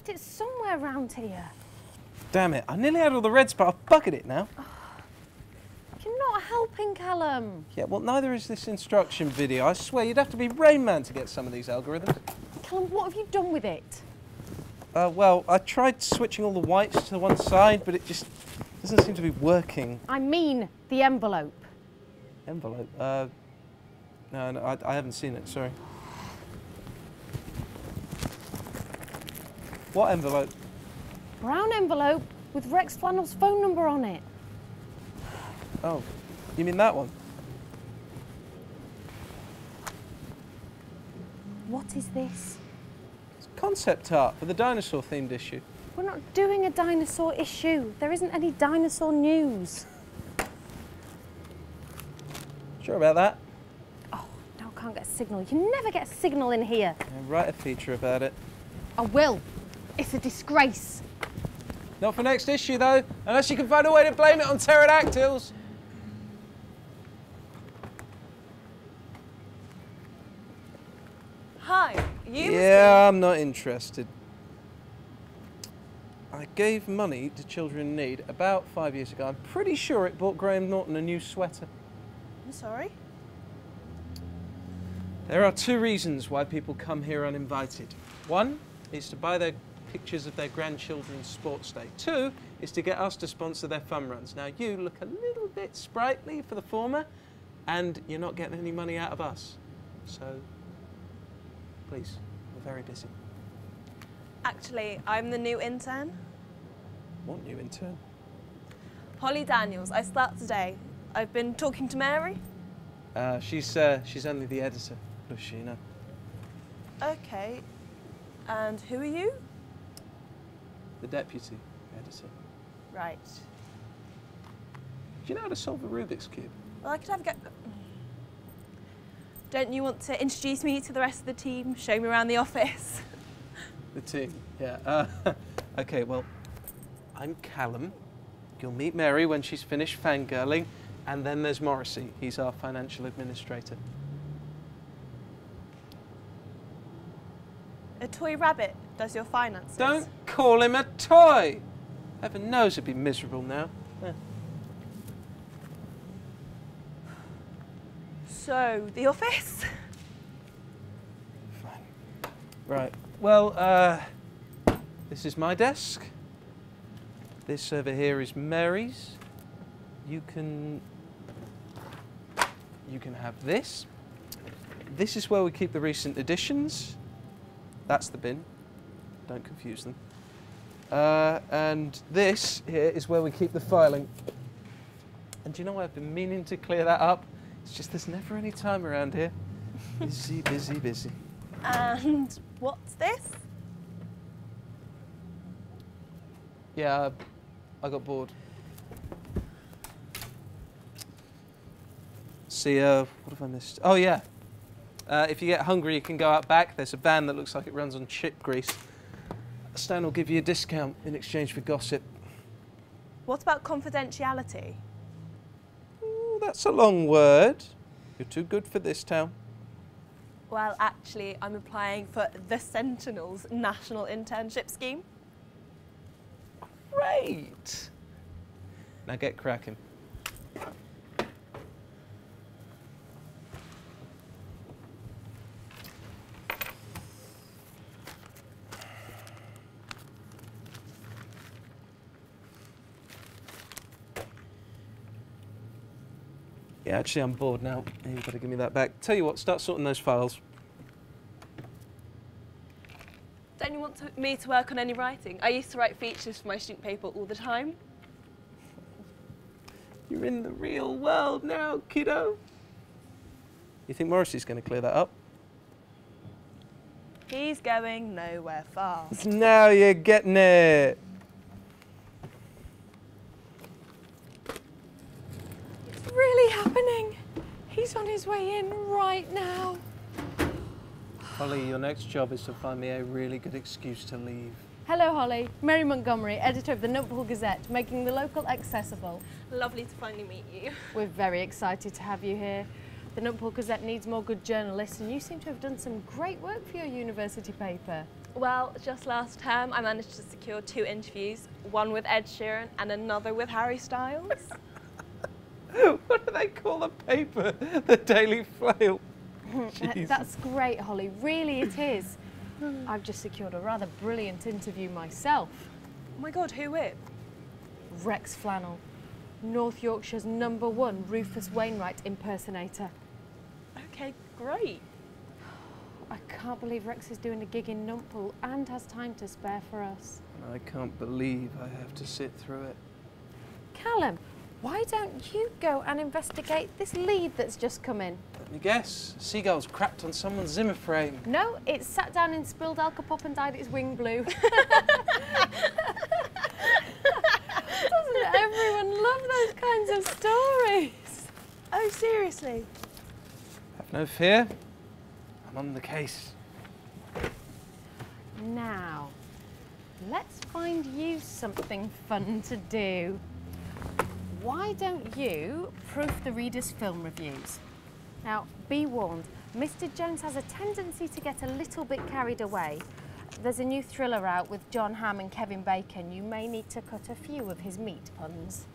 left it somewhere around here. Damn it, I nearly had all the reds, but I've buggered it now. You're not helping, Callum. Yeah, well, neither is this instruction video. I swear, you'd have to be Rain Man to get some of these algorithms. Callum, what have you done with it? Well, I tried switching all the whites to one side, but it just doesn't seem to be working. I mean the envelope. Envelope? No, I haven't seen it, sorry. What envelope? Brown envelope with Rex Flannel's phone number on it. Oh, you mean that one? What is this? It's concept art for the dinosaur-themed issue. We're not doing a dinosaur issue. There isn't any dinosaur news. Sure about that? Oh, no, I can't get a signal. You never get a signal in here. Yeah, write a feature about it. I will. It's a disgrace. Not for next issue, though, unless you can find a way to blame it on pterodactyls. Hi, Yeah, I'm not interested. I gave money to children in need about 5 years ago. I'm pretty sure it bought Graham Norton a new sweater. I'm sorry? There are two reasons why people come here uninvited. One is to buy their pictures of their grandchildren's sports day. Two is to get us to sponsor their fun runs. Now, you look a little bit sprightly for the former, and you're not getting any money out of us. So, please, we're very busy. Actually, I'm the new intern. What new intern? Holly Daniels. I start today. I've been talking to Mary. She's only the editor, does she, you know? Okay. And who are you? The deputy editor. Right. Do you know how to solve a Rubik's Cube? Well, I could have a go. Don't you want to introduce me to the rest of the team? Show me around the office? The team, yeah. Okay, well, I'm Callum. You'll meet Mary when she's finished fangirling. And then there's Morrissey. He's our financial administrator. A toy rabbit does your finances. Don't call him a toy! Heaven knows he'd be miserable now. So, the office? Fine. Right. Well, this is my desk. This over here is Mary's. You can have this. This is where we keep the recent editions. That's the bin. Don't confuse them. And this here is where we keep the filing. And do you know what? I've been meaning to clear that up. It's just there's never any time around here. Busy, busy, busy. And what's this? Yeah, I got bored. See, what have I missed? Oh, yeah. If you get hungry, you can go out back. There's a van that looks like it runs on chip grease. Stan will give you a discount in exchange for gossip. What about confidentiality? Ooh, that's a long word. You're too good for this town. Well, actually, I'm applying for the Sentinel's National Internship Scheme. Great. Now get cracking. Yeah, actually, I'm bored now. You've got to give me that back. Tell you what, start sorting those files. Don't you want me to work on any writing? I used to write features for my student paper all the time. You're in the real world now, kiddo. You think Morrissey's going to clear that up? He's going nowhere fast. Now you're getting it. It's really happening. He's on his way in right now. Holly, your next job is to find me a really good excuse to leave. Hello, Holly. Mary Montgomery, editor of the Nuntpool Gazette, making the local accessible. Lovely to finally meet you. We're very excited to have you here. The Nuntpool Gazette needs more good journalists, and you seem to have done some great work for your university paper. Well, just last term I managed to secure 2 interviews, one with Ed Sheeran and another with Harry Styles. What do they call the paper? The Daily Flail. That's great, Holly. Really it is. I've just secured a rather brilliant interview myself. Oh my God, who with? Rex Flannel, North Yorkshire's #1 Rufus Wainwright impersonator. Okay, great. I can't believe Rex is doing a gig in Nuntpool and has time to spare for us. I can't believe I have to sit through it. Callum, why don't you go and investigate this lead that's just come in? Let me guess. Seagull's crapped on someone's Zimmer frame. No, it sat down in spilled alcopop and dyed its wing blue. Doesn't everyone love those kinds of stories? Oh, seriously? Have no fear. I'm on the case. Now, let's find you something fun to do. Why don't you proof the readers' film reviews? Now, be warned, Mr. Jones has a tendency to get a little bit carried away. There's a new thriller out with John Hamm and Kevin Bacon. You may need to cut a few of his meat puns.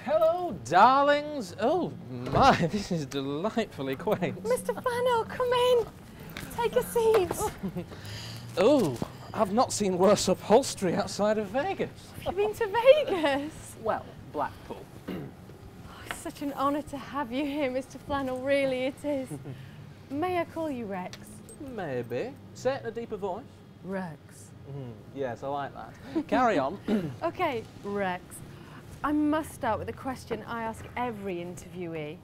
Hello, darlings. Oh my, this is delightfully quaint. Mr. Flannel, come in. Take a seat. Oh, I've not seen worse upholstery outside of Vegas. Have you been to Vegas? Well, Blackpool. Oh, it's such an honour to have you here, Mr. Flannel. Really, it is. May I call you Rex? Maybe. Say it in a deeper voice. Rex. Yes, I like that. Carry on. OK, Rex. I must start with a question I ask every interviewee.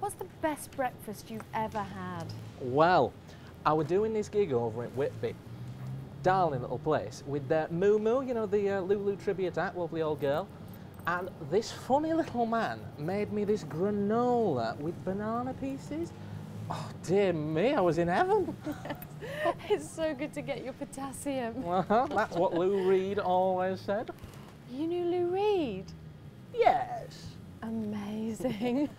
What's the best breakfast you've ever had? Well, I was doing this gig over at Whitby. Darling little place with Moo Moo, you know, the Lulu tribute act, lovely old girl. And this funny little man made me this granola with banana pieces. Oh, dear me, I was in heaven. It's so good to get your potassium. That's what Lou Reed always said. You knew Lou Reed? Yes. Amazing.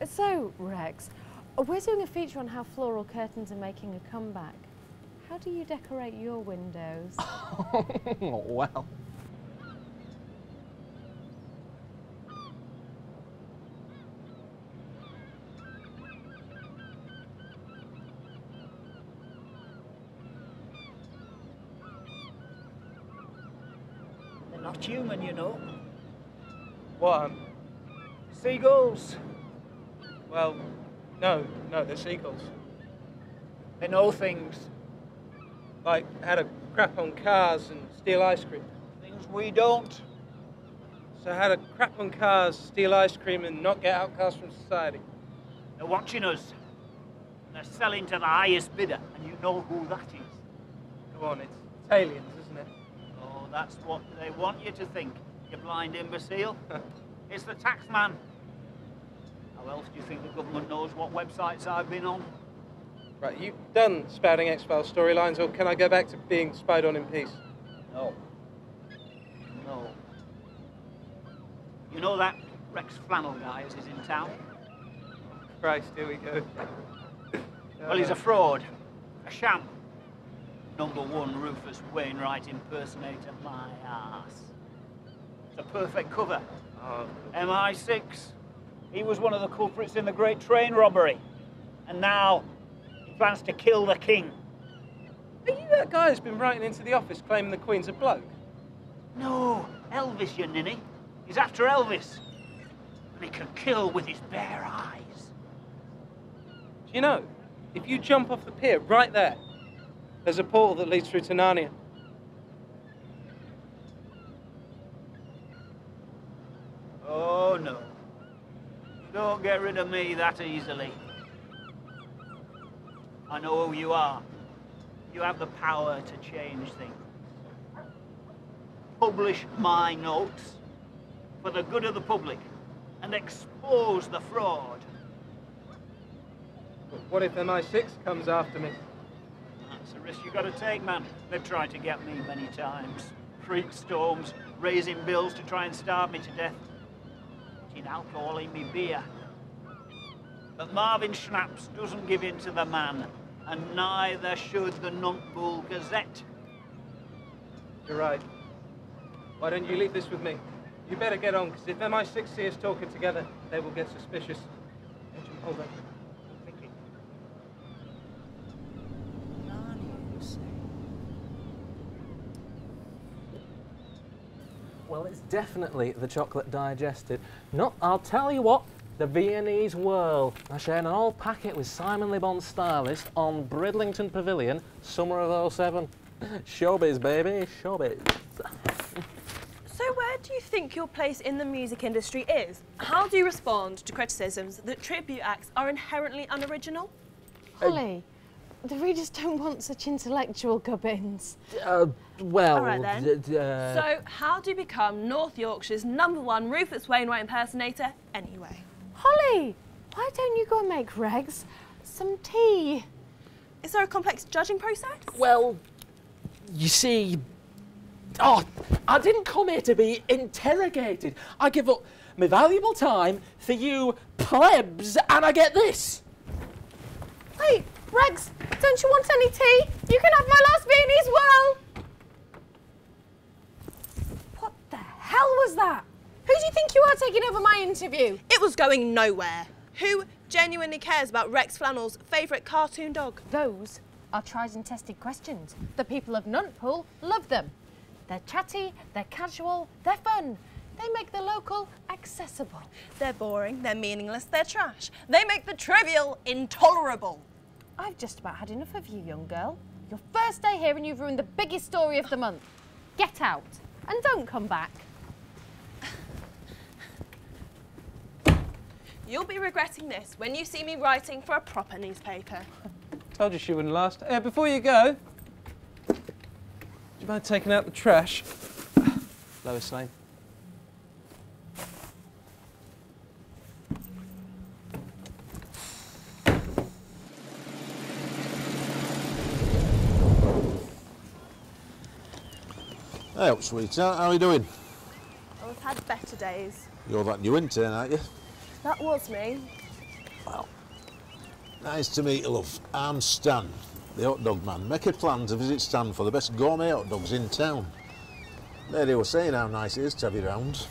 So, Rex, we're doing a feature on how floral curtains are making a comeback. How do you decorate your windows? Well. They're not human, you know. What? Seagulls. Well, no, they're seagulls. They know things. Like, how to crap on cars and steal ice cream. Things we don't. So how to crap on cars, steal ice cream, and not get outcast from society. They're watching us. They're selling to the highest bidder, and you know who that is. Go on, it's aliens, isn't it? Oh, that's what they want you to think, you blind imbecile. It's the tax man. How else do you think the government knows what websites I've been on? Right, you've done spouting X-Files storylines, or can I go back to being spied on in peace? No. No. You know that Rex Flannel guy is in town? Christ, here we go. Well, he's a fraud. A sham. #1 Rufus Wainwright impersonator, my ass. It's a perfect cover. Oh. MI6. He was one of the culprits in the Great Train Robbery. And now he plans to kill the king. Are you that guy who's been writing into the office claiming the Queen's a bloke? No, Elvis, you ninny. He's after Elvis. And he can kill with his bare eyes. Do you know, if you jump off the pier right there, there's a portal that leads through to Narnia. Oh, no. Don't get rid of me that easily. I know who you are. You have the power to change things. Publish my notes for the good of the public and expose the fraud. But what if MI6 comes after me? That's a risk you got to take, man. They've tried to get me many times. Freak storms, raising bills to try and starve me to death. Putting alcohol in me beer. But Marvin Schnaps doesn't give in to the man, and neither should the Nuntpool Gazette. You're right. Why don't you leave this with me? You better get on, because if MI6 see us talking together, they will get suspicious. Agent, hold on. I'm thinking. Well, it's definitely the chocolate digested. No, I'll tell you what, the Viennese whirl. I shared an old packet with Simon Le Bon's stylist on Bridlington Pavilion, summer of '07. Showbiz, baby, showbiz. So where do you think your place in the music industry is? How do you respond to criticisms that tribute acts are inherently unoriginal? Holly, the readers don't want such intellectual gubbins. Well... All right then. So how do you become North Yorkshire's #1 Rufus Wainwright impersonator anyway? Holly, why don't you go and make Regs some tea? Is there a complex judging process? Well, you see... Oh, I didn't come here to be interrogated. I give up my valuable time for you plebs, and I get this. Hey, Regs, don't you want any tea? You can have my last Viennese whirl. What the hell was that? Who do you think you are taking over my interview? It was going nowhere. Who genuinely cares about Rex Flannel's favourite cartoon dog? Those are tried and tested questions. The people of Nuntpool love them. They're chatty, they're casual, they're fun. They make the local accessible. They're boring, they're meaningless, they're trash. They make the trivial intolerable. I've just about had enough of you, young girl. Your first day here and you've ruined the biggest story of the month. Get out and don't come back. You'll be regretting this when you see me writing for a proper newspaper. Told you she wouldn't last. Before you go, do you mind taking out the trash? Lois Lane. Hey up, sweetheart, how are you doing? Oh, I've had better days. You're that new intern, aren't you? That was me. Well, nice to meet you, love. I'm Stan, the hot dog man. Make a plan to visit Stan for the best gourmet hot dogs in town. Lady was saying how nice it is to have you round.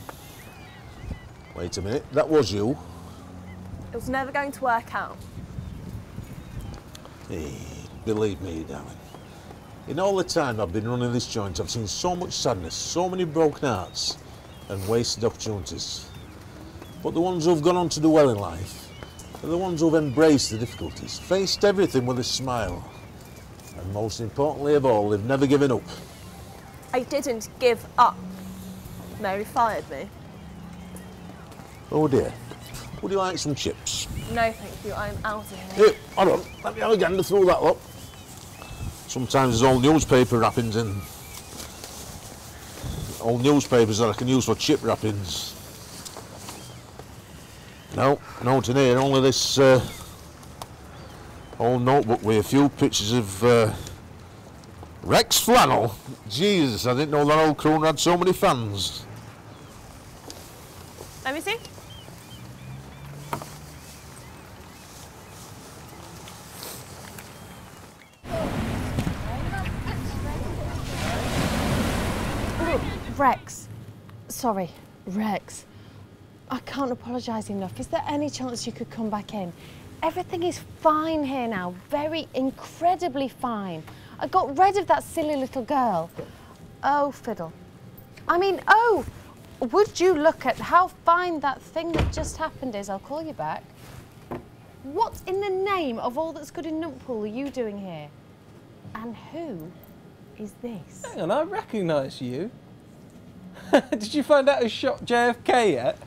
Wait a minute, that was you? It was never going to work out. Hey, believe me, darling. In all the time I've been running this joint, I've seen so much sadness, so many broken hearts and wasted opportunities. But the ones who've gone on to do well in life are the ones who've embraced the difficulties, faced everything with a smile, and most importantly of all, they've never given up. I didn't give up. Mary fired me. Oh dear. Would you like some chips? No, thank you. I'm out of here. Here, hold on. Let me have a gander through that lot. Sometimes there's old newspaper wrappings in. Old newspapers that I can use for chip wrappings. No, not in here. Only this old notebook with a few pictures of Rex Flannel. Jesus, I didn't know that old crone had so many fans. Let me see. Rex. Sorry, Rex. I can't apologise enough. Is there any chance you could come back in? Everything is fine here now. Very incredibly fine. I got rid of that silly little girl. Oh, fiddle. I mean, oh, would you look at how fine that thing that just happened is? I'll call you back. What in the name of all that's good in Nuntpool are you doing here? And who is this? Hang on, I recognise you. Did you find out who shot JFK yet?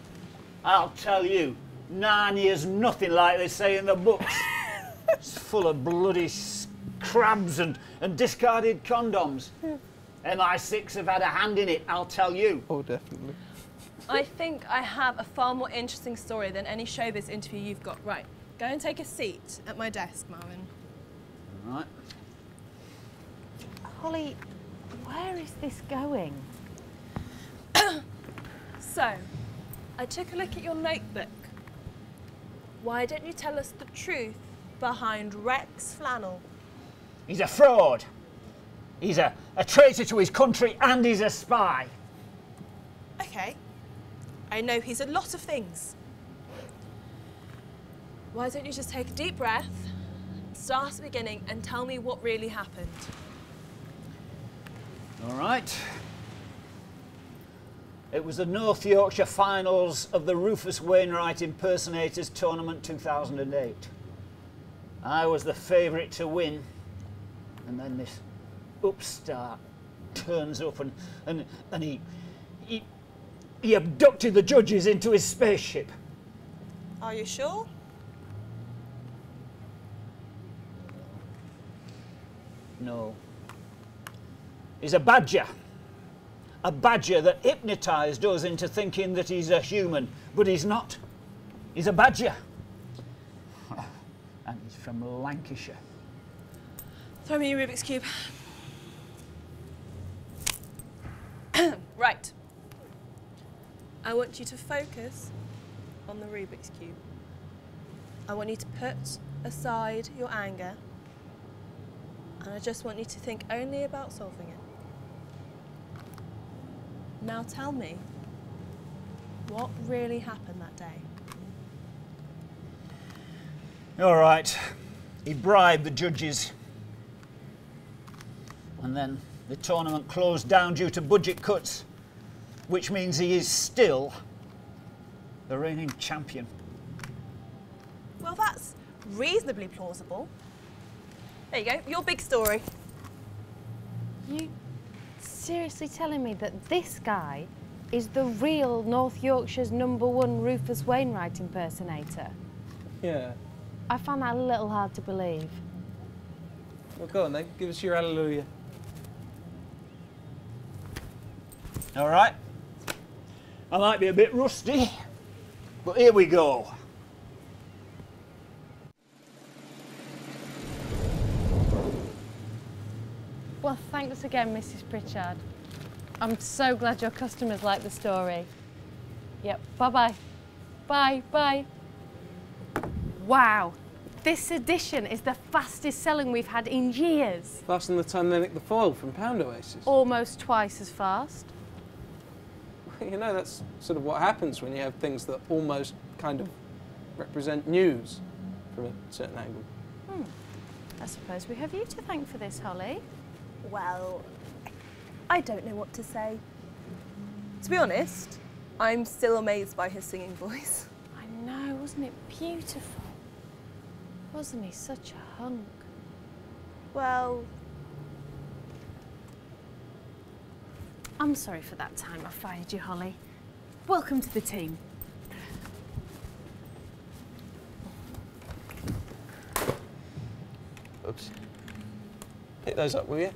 I'll tell you, Narnia's nothing like they say in the books. It's full of bloody crabs and discarded condoms. MI6 have had a hand in it, I'll tell you. Oh, definitely. I think I have a far more interesting story than any showbiz interview you've got. Right, go and take a seat at my desk, Marvin. All right. Holly, where is this going? So, I took a look at your notebook. Why don't you tell us the truth behind Rex Flannel? He's a fraud. He's a traitor to his country and he's a spy. Okay, I know he's a lot of things. Why don't you just take a deep breath, start at the beginning and tell me what really happened? All right. It was the North Yorkshire finals of the Rufus Wainwright Impersonators Tournament 2008. I was the favourite to win, and then this upstart turns up and he abducted the judges into his spaceship. Are you sure? No. He's a badger. A badger that hypnotised us into thinking that he's a human, but he's not. He's a badger. And he's from Lancashire. Throw me your Rubik's Cube. Right. I want you to focus on the Rubik's Cube. I want you to put aside your anger, and I just want you to think only about solving it. Now tell me, what really happened that day? All right. He bribed the judges. And then the tournament closed down due to budget cuts, which means he is still the reigning champion. Well, that's reasonably plausible. There you go, your big story. You seriously telling me that this guy is the real North Yorkshire's #1 Rufus Wainwright impersonator? Yeah. I found that a little hard to believe. Well, go on then. Give us your hallelujah. All right. I might be a bit rusty, but here we go. Well, thanks again, Mrs. Pritchard. I'm so glad your customers like the story. Yep, bye-bye. Bye, bye. Wow, this edition is the fastest selling we've had in years. Faster than the time they nicked the foil from Pound Oasis. Almost twice as fast. You know, that's sort of what happens when you have things that almost kind of represent news from a certain angle. I suppose we have you to thank for this, Holly. Well, I don't know what to say. To be honest, I'm still amazed by his singing voice. I know, wasn't it beautiful? Wasn't he such a hunk? Well, I'm sorry for that time I fired you, Holly. Welcome to the team. Oops. Pick those up, will you?